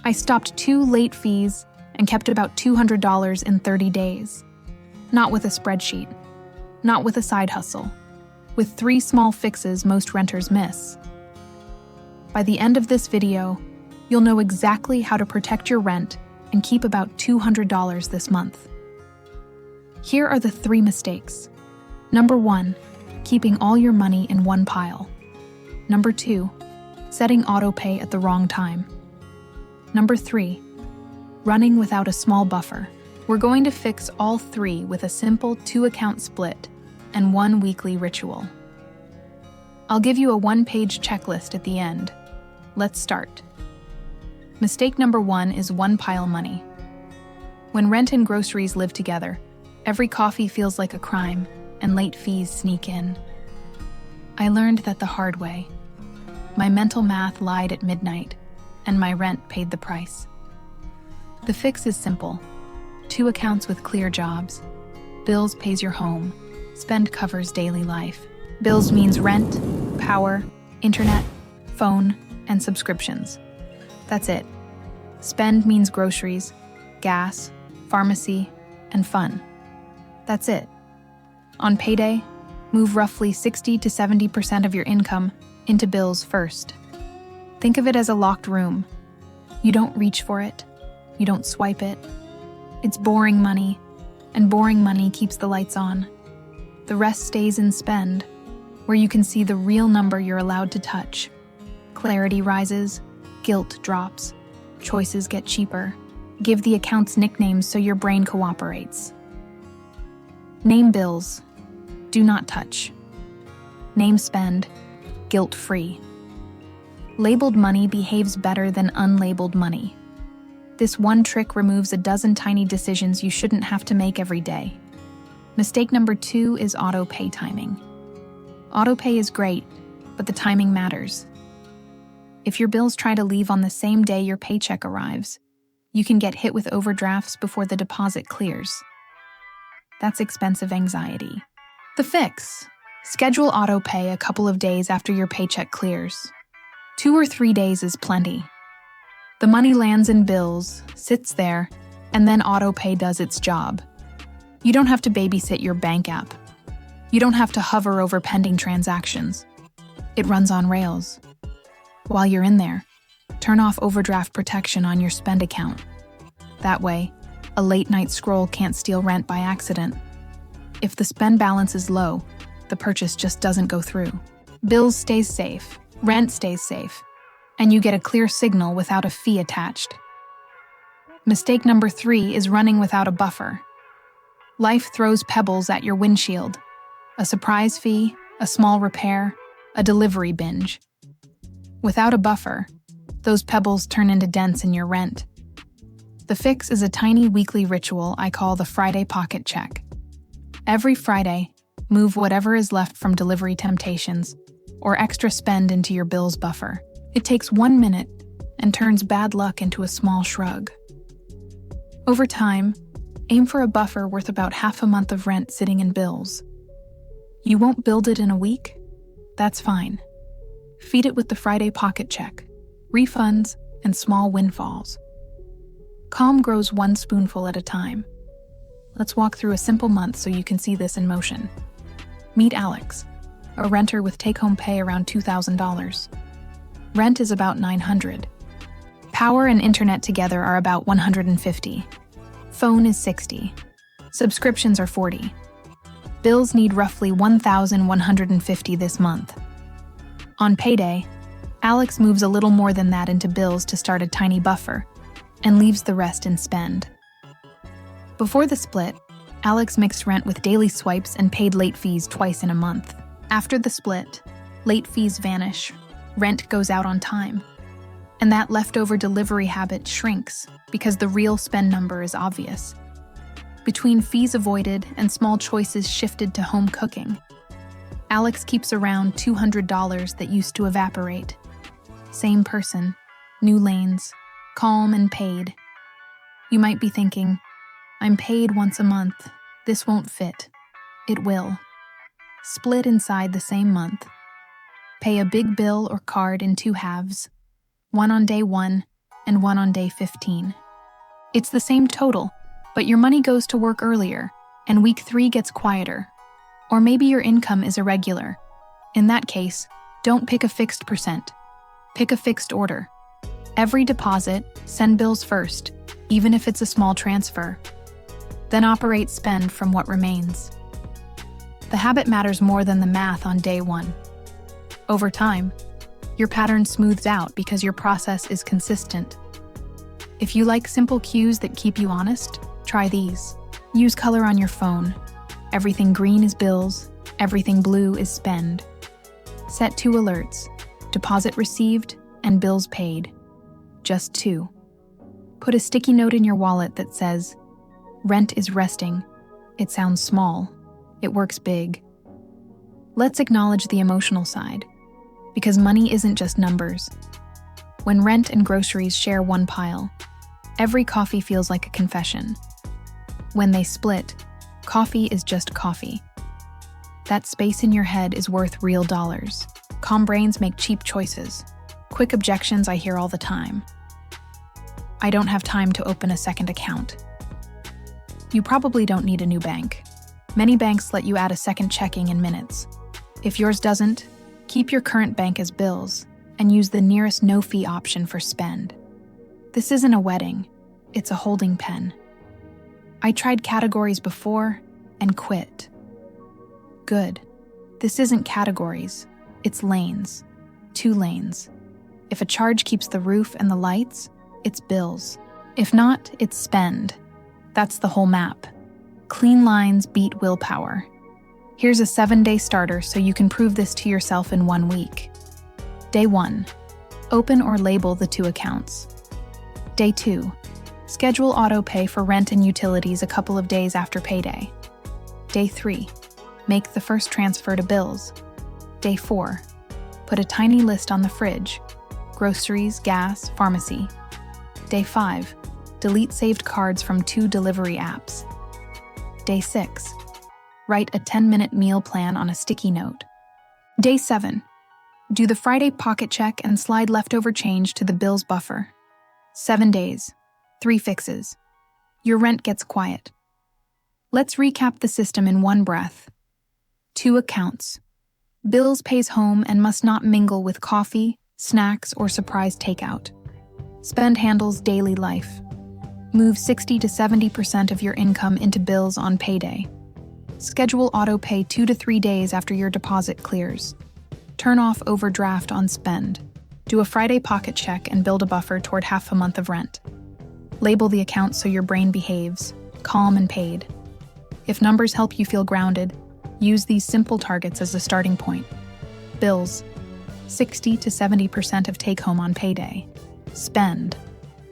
I stopped 2 late fees and kept about $200 in 30 days. Not with a spreadsheet, not with a side hustle, with 3 small fixes most renters miss. By the end of this video, you'll know exactly how to protect your rent and keep about $200 this month. Here are the 3 mistakes. Number 1, keeping all your money in one pile. Number 2, setting autopay at the wrong time. Number 3, running without a small buffer. We're going to fix all 3 with a simple 2-account split and 1 weekly ritual. I'll give you a 1-page checklist at the end. Let's start. Mistake number 1 is one-pile money. When rent and groceries live together, every coffee feels like a crime, and late fees sneak in. I learned that the hard way. My mental math lied at midnight, and my rent paid the price. The fix is simple. 2 accounts with clear jobs. Bills pays your home. Spend covers daily life. Bills means rent, power, internet, phone, and subscriptions. That's it. Spend means groceries, gas, pharmacy, and fun. That's it. On payday, move roughly 60 to 70% of your income into bills first. Think of it as a locked room. You don't reach for it. You don't swipe it. It's boring money, and boring money keeps the lights on. The rest stays in spend, where you can see the real number you're allowed to touch. Clarity rises, guilt drops, choices get cheaper. Give the accounts nicknames so your brain cooperates. Name bills. Do not touch. Name spend. Guilt-free. Labeled money behaves better than unlabeled money. This one trick removes a dozen tiny decisions you shouldn't have to make every day. Mistake number 2 is autopay timing. Autopay is great, but the timing matters. If your bills try to leave on the same day your paycheck arrives, you can get hit with overdrafts before the deposit clears. That's expensive anxiety. The fix: schedule autopay a couple of days after your paycheck clears. 2 or 3 days is plenty. The money lands in bills, sits there, and then autopay does its job. You don't have to babysit your bank app. You don't have to hover over pending transactions. It runs on rails. While you're in there, turn off overdraft protection on your spend account. That way, a late-night scroll can't steal rent by accident. If the spend balance is low, the purchase just doesn't go through. Bills stays safe, rent stays safe, and you get a clear signal without a fee attached. Mistake number 3 is running without a buffer. Life throws pebbles at your windshield. A surprise fee, a small repair, a delivery binge. Without a buffer, those pebbles turn into dents in your rent. The fix is a tiny weekly ritual I call the Friday pocket check. Every Friday, move whatever is left from delivery temptations or extra spend into your bills buffer. It takes 1 minute and turns bad luck into a small shrug. Over time, aim for a buffer worth about half a month of rent sitting in bills. You won't build it in a week? That's fine. Feed it with the Friday pocket check, refunds, and small windfalls. Calm grows 1 spoonful at a time. Let's walk through a simple month so you can see this in motion. Meet Alex, a renter with take-home pay around $2,000. Rent is about $900. Power and internet together are about $150. Phone is $60. Subscriptions are $40. Bills need roughly $1,150 this month. On payday, Alex moves a little more than that into bills to start a tiny buffer, and leaves the rest in spend. Before the split, Alex mixed rent with daily swipes and paid late fees twice in a month. After the split, late fees vanish, rent goes out on time, and that leftover delivery habit shrinks because the real spend number is obvious. Between fees avoided and small choices shifted to home cooking, Alex keeps around $200 that used to evaporate. Same person, new lanes, calm and paid. You might be thinking, I'm paid once a month. This won't fit. It will. Split inside the same month. Pay a big bill or card in 2 halves. One on day 1 and one on day 15. It's the same total, but your money goes to work earlier, and week 3 gets quieter. Or maybe your income is irregular. In that case, don't pick a fixed percent. Pick a fixed order. Every deposit, send bills first, even if it's a small transfer. Then operate spend from what remains. The habit matters more than the math on day 1. Over time, your pattern smooths out because your process is consistent. If you like simple cues that keep you honest, try these. Use color on your phone. Everything green is bills, everything blue is spend. Set 2 alerts, deposit received and bills paid. Just 2. Put a sticky note in your wallet that says, "Rent is resting." It sounds small. It works big. Let's acknowledge the emotional side, because money isn't just numbers. When rent and groceries share one pile, every coffee feels like a confession. When they split, coffee is just coffee. That space in your head is worth real dollars. Calm brains make cheap choices. Quick objections I hear all the time. I don't have time to open a second account. You probably don't need a new bank. Many banks let you add a second checking in minutes. If yours doesn't, keep your current bank as bills and use the nearest no-fee option for spend. This isn't a wedding, it's a holding pen. I tried categories before and quit. Good. This isn't categories, it's lanes. 2 lanes. If a charge keeps the roof and the lights, it's bills. If not, it's spend. That's the whole map. Clean lines beat willpower. Here's a 7-day starter so you can prove this to yourself in 1 week. Day 1. Open or label the 2 accounts. Day 2. Schedule autopay for rent and utilities a couple of days after payday. Day 3. Make the first transfer to bills. Day 4. Put a tiny list on the fridge. Groceries, gas, pharmacy. Day 5. Delete saved cards from 2 delivery apps. Day 6. Write a 10-minute meal plan on a sticky note. Day 7. Do the Friday pocket check and slide leftover change to the bills buffer. 7 days. 3 fixes. Your rent gets quiet. Let's recap the system in one breath. 2 accounts. Bills pays home and must not mingle with coffee, snacks, or surprise takeout. Spend handles daily life. Move 60 to 70% of your income into bills on payday. Schedule autopay 2 to 3 days after your deposit clears. Turn off overdraft on spend. Do a Friday pocket check and build a buffer toward half a month of rent. Label the account so your brain behaves, calm and paid. If numbers help you feel grounded, use these simple targets as a starting point. Bills, 60 to 70% of take-home on payday. Spend,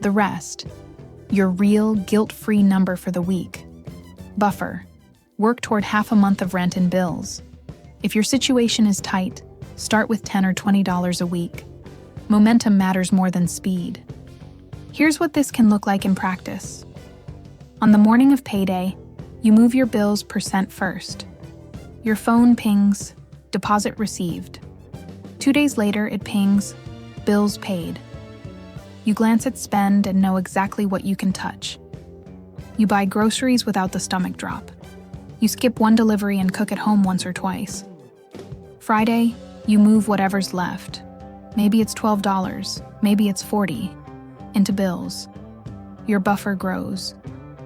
the rest, your real, guilt-free number for the week. Buffer, work toward half a month of rent and bills. If your situation is tight, start with $10 or $20 a week. Momentum matters more than speed. Here's what this can look like in practice. On the morning of payday, you move your bills percent first. Your phone pings, deposit received. 2 days later, it pings, bills paid. You glance at spend and know exactly what you can touch. You buy groceries without the stomach drop. You skip one delivery and cook at home once or twice. Friday, you move whatever's left. Maybe it's $12, maybe it's $40, into bills. Your buffer grows.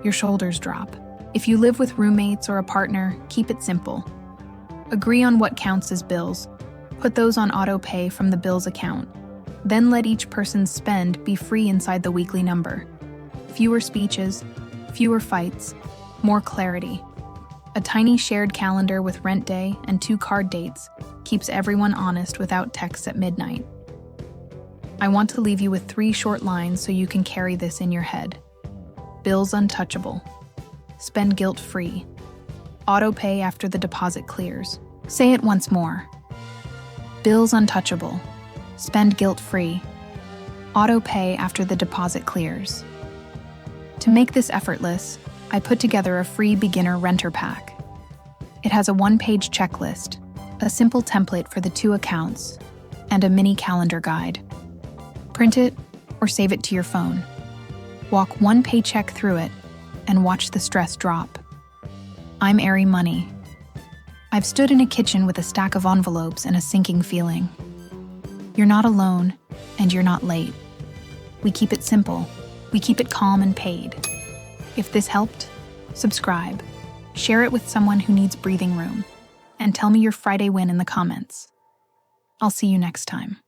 Your shoulders drop. If you live with roommates or a partner, keep it simple. Agree on what counts as bills. Put those on autopay from the bills account. Then let each person's spend be free inside the weekly number. Fewer speeches, fewer fights, more clarity. A tiny shared calendar with rent day and 2 card dates keeps everyone honest without texts at midnight. I want to leave you with 3 short lines so you can carry this in your head. Bills untouchable. Spend guilt-free. Autopay after the deposit clears. Say it once more. Bills untouchable. Spend guilt-free. Autopay after the deposit clears. To make this effortless, I put together a free beginner renter pack. It has a 1-page checklist, a simple template for the 2 accounts, and a mini calendar guide. Print it, or save it to your phone. Walk one paycheck through it and watch the stress drop. I'm Airy Money. I've stood in a kitchen with a stack of envelopes and a sinking feeling. You're not alone, and you're not late. We keep it simple. We keep it calm and paid. If this helped, subscribe, share it with someone who needs breathing room, and tell me your Friday win in the comments. I'll see you next time.